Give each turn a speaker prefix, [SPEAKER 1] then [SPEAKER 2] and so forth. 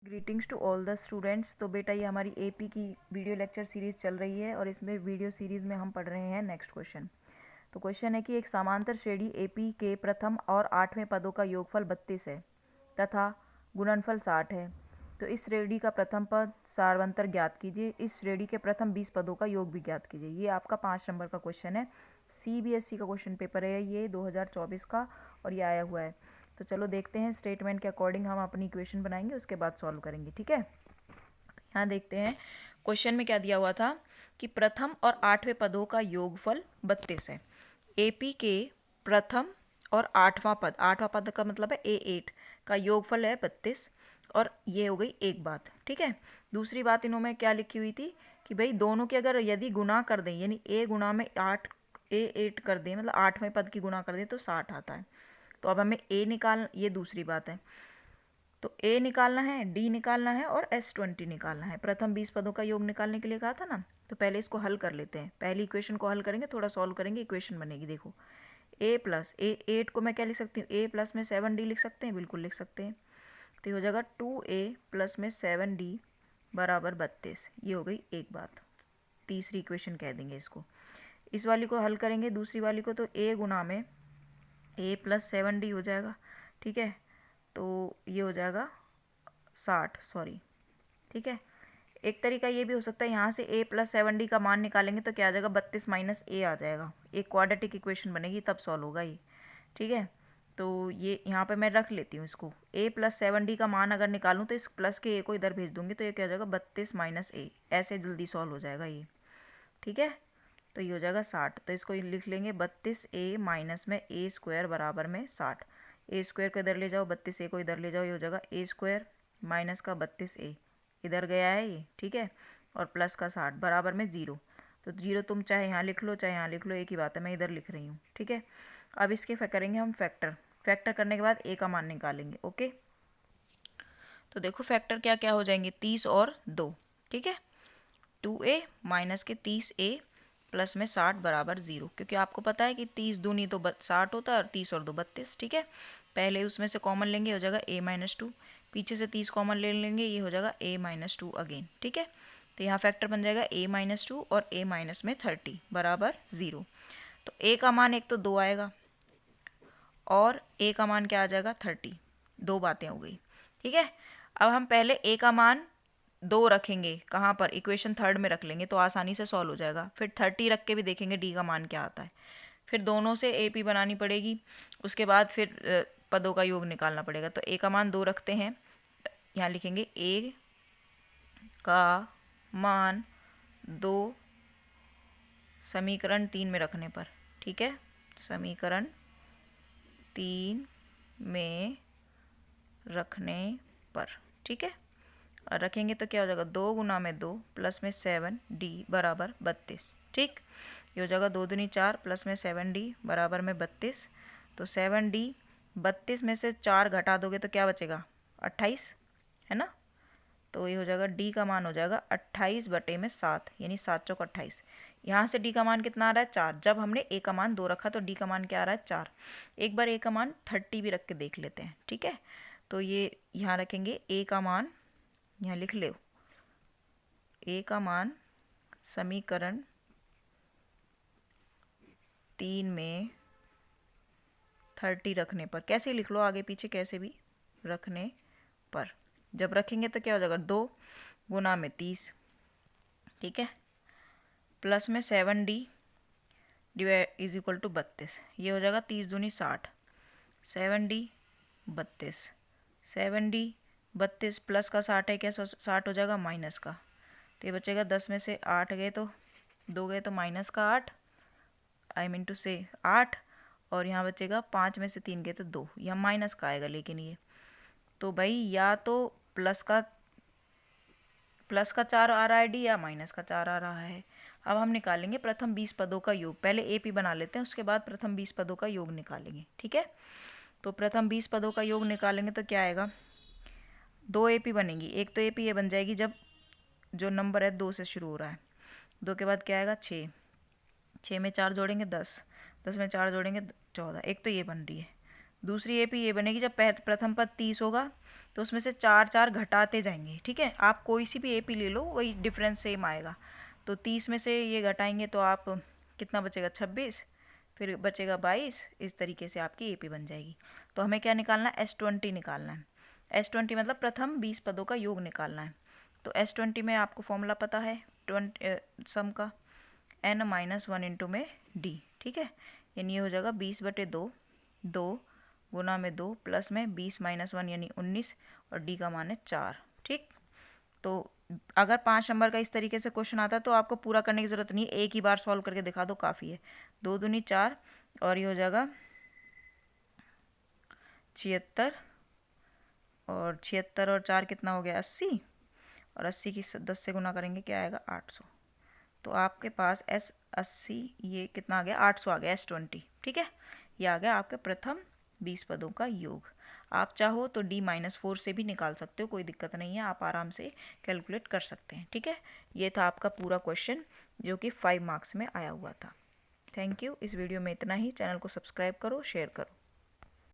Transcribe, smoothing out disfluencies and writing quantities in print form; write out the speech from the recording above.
[SPEAKER 1] Greetings to all the students. तो बेटा ये हमारी एपी की वीडियो लेक्चर सीरीज़ चल रही है और इसमें वीडियो सीरीज़ में हम पढ़ रहे हैं नेक्स्ट क्वेश्चन। तो क्वेश्चन है कि एक समांतर श्रेणी एपी के प्रथम और 8वें पदों का योगफल 32 है तथा गुणनफल 60 है। तो इस श्रेणी का प्रथम पद सारवंतर ज्ञात कीजिए। इस श्रेणी के प्रथम 20 पदों का योग भी ज्ञात कीजिए। ये आपका 5 नंबर का क्वेश्चन है। सीबीएसई का क्वेश्चन पेपर है ये 2024 का और ये आया हुआ है। तो चलो देखते हैं, स्टेटमेंट के अकॉर्डिंग हम अपनी इक्वेशन बनाएंगे, उसके बाद सॉल्व करेंगे। ठीक है, यहाँ देखते हैं क्वेश्चन में क्या दिया हुआ था कि प्रथम और 8वें पदों का योगफल 32 है। एपी के प्रथम और 8वां पद का मतलब है A8 का योगफल है 32 और ये हो गई एक बात। ठीक है, दूसरी बात इन्होंने क्या लिखी हुई थी कि भाई दोनों के अगर यदि गुना कर दें, यानी A गुना में 8 कर दें, मतलब 8वें पद की गुना कर दें तो 60 आता है। तो अब हमें A निकाल, ये दूसरी बात है। तो A निकालना है, D निकालना है और S20 निकालना है। प्रथम 20 पदों का योग निकालने के लिए कहा था ना। तो पहले इसको हल कर लेते हैं। पहली इक्वेशन को हल करेंगे, थोड़ा सॉल्व करेंगे, इक्वेशन बनेगी। देखो A प्लस A8 को मैं क्या लिख सकती हूँ, A प्लस में 7D लिख सकते हैं, बिल्कुल लिख सकते हैं। तो ये हो जाएगा 2A प्लस में 7D बराबर 32। ये हो गई एक बात, तीसरी इक्वेशन कह देंगे इसको। इस वाली को हल करेंगे, दूसरी वाली को, तो A गुना में A प्लस 7D हो जाएगा। ठीक है, तो ये हो जाएगा 60, सॉरी। ठीक है, एक तरीका ये भी हो सकता है, यहाँ से A प्लस 7D का मान निकालेंगे तो क्या आ जाएगा, 32 माइनस A आ जाएगा। एक क्वाड्रेटिक इक्वेशन बनेगी, तब सॉल्व होगा ये। ठीक है, तो ये यहाँ पे मैं रख लेती हूँ इसको। A प्लस 7D का मान अगर निकालूँ तो इस प्लस के A को इधर भेज दूँगी, तो ये क्या हो जाएगा, 32 माइनस A। ऐसे जल्दी सॉल्व हो जाएगा ये। ठीक है, तो ये हो जाएगा 60। तो इसको लिख लेंगे 32A माइनस में A स्क्वायर बराबर में 60। A स्क्वायर को इधर ले जाओ, 32A को इधर ले जाओ, ये हो जाएगा A स्क्वायर माइनस का 32A, इधर गया है ये। ठीक है, और प्लस का 60 बराबर में 0। तो 0 तुम चाहे यहाँ लिख लो चाहे यहाँ लिख लो, एक ही बात है, मैं इधर लिख रही हूँ। ठीक है, अब इसके करेंगे हम फैक्टर करने के बाद A का मान निकालेंगे। ओके, तो देखो फैक्टर क्या क्या हो जाएंगे, 30 और 2। ठीक है, 2A माइनस के 30A प्लस में 60 बराबर 0, क्योंकि आपको पता है कि 30 दूनी तो 60 होता है और 30 और 2 32। ठीक है, पहले उसमें से कॉमन लेंगे, हो जाएगा A माइनस 2, पीछे से 30 कॉमन ले लेंगे, ये हो जाएगा A माइनस 2 अगेन। ठीक है, तो यहाँ फैक्टर बन जाएगा A माइनस 2 और A माइनस में 30 बराबर 0। तो A का मान एक तो 2 आएगा और A का मान क्या आ जाएगा, 30। दो बातें हो गई। ठीक है, अब हम पहले A का मान 2 रखेंगे, कहाँ पर, इक्वेशन थर्ड में रख लेंगे, तो आसानी से सॉल्व हो जाएगा। फिर 30 रख के भी देखेंगे D का मान क्या आता है। फिर दोनों से AP बनानी पड़ेगी, उसके बाद फिर पदों का योग निकालना पड़ेगा। तो A का मान 2 रखते हैं, यहाँ लिखेंगे A का मान 2 समीकरण 3 में रखने पर। ठीक है, समीकरण 3 में रखने पर। ठीक है, और रखेंगे तो क्या हो जाएगा, 2 गुना में 2 प्लस में 7D बराबर 32। ठीक, ये हो जाएगा 2 दूनी 4 प्लस में 7D बराबर में 32। तो 7D 32 में से 4 घटा दोगे तो क्या बचेगा, 28, है ना। तो ये हो जाएगा D का मान हो जाएगा 28 बटे में 7, यानी 7 चौक 28। यहाँ से D का मान कितना आ रहा है, 4। जब हमने A का मान 2 रखा तो D का मान क्या आ रहा है, 4। एक बार A का मान 30 भी रख के देख लेते हैं। ठीक है, तो ये यहाँ रखेंगे A का मान, यहाँ लिख लो A का मान समीकरण 3 में 30 रखने पर, कैसे लिख लो, आगे पीछे कैसे भी रखने पर। जब रखेंगे तो क्या हो जाएगा, 2 गुना में 30, ठीक है, प्लस में 7D divide is equal to 32। ये हो जाएगा 30 दूनी 60, 7D 32, 7D 32 प्लस का 60 है, क्या 60 हो जाएगा माइनस का। तो ये बचेगा 10 में से 8 गए तो 2 गए तो माइनस का 8, आई मीन टू से 8, और यहाँ बचेगा 5 में से 3 गए तो 2, यहाँ माइनस का आएगा। लेकिन ये तो भाई या तो प्लस का 4 आ रहा है D, या माइनस का 4 आ रहा है। अब हम निकालेंगे प्रथम 20 पदों का योग। पहले AP बना लेते हैं, उसके बाद प्रथम 20 पदों का योग निकालेंगे। ठीक है, तो प्रथम 20 पदों का योग निकालेंगे तो क्या आएगा, 2 AP बनेगी। एक तो AP ये बन जाएगी जब जो नंबर है 2 से शुरू हो रहा है। 2 के बाद क्या आएगा, 6, 6 में 4 जोड़ेंगे 10, 10 में 4 जोड़ेंगे 14। एक तो ये बन रही है। दूसरी AP ये बनेगी जब प्रथम पद 30 होगा तो उसमें से 4 4 घटाते जाएंगे, ठीक है। आप कोई सी भी एपी ले लो, वही डिफरेंस सेम आएगा। तो 30 में से ये घटाएंगे तो आप कितना बचेगा, 26, फिर बचेगा 22, इस तरीके से आपकी एपी बन जाएगी। तो हमें क्या निकालना है, S20 निकालना है। S20 मतलब प्रथम 20 पदों का योग निकालना है। तो S20 में आपको फॉर्मूला पता है सम का, n-1 इंटू में d, ठीक है। यानी ये हो जाएगा 20/2, 2 गुना में 2 प्लस में 20-1 यानी 19, और d का मान है 4, ठीक। तो अगर 5 नंबर का इस तरीके से क्वेश्चन आता है तो आपको पूरा करने की ज़रूरत नहीं है, एक ही बार सॉल्व करके दिखा दो, काफ़ी है। 2 दूनी 4, और ये हो जाएगा 76, और 76 और 4 कितना हो गया, 80, और 80 की 10 से गुना करेंगे क्या आएगा, 800। तो आपके पास S80 ये कितना आ गया, 800 आ गया, S20, ठीक है। ये आ गया आपके प्रथम 20 पदों का योग। आप चाहो तो D-4 से भी निकाल सकते हो, कोई दिक्कत नहीं है, आप आराम से कैलकुलेट कर सकते हैं, ठीक है। ये था आपका पूरा क्वेश्चन जो कि 5 मार्क्स में आया हुआ था। Thank you. इस वीडियो में इतना ही। चैनल को सब्सक्राइब करो, शेयर करो।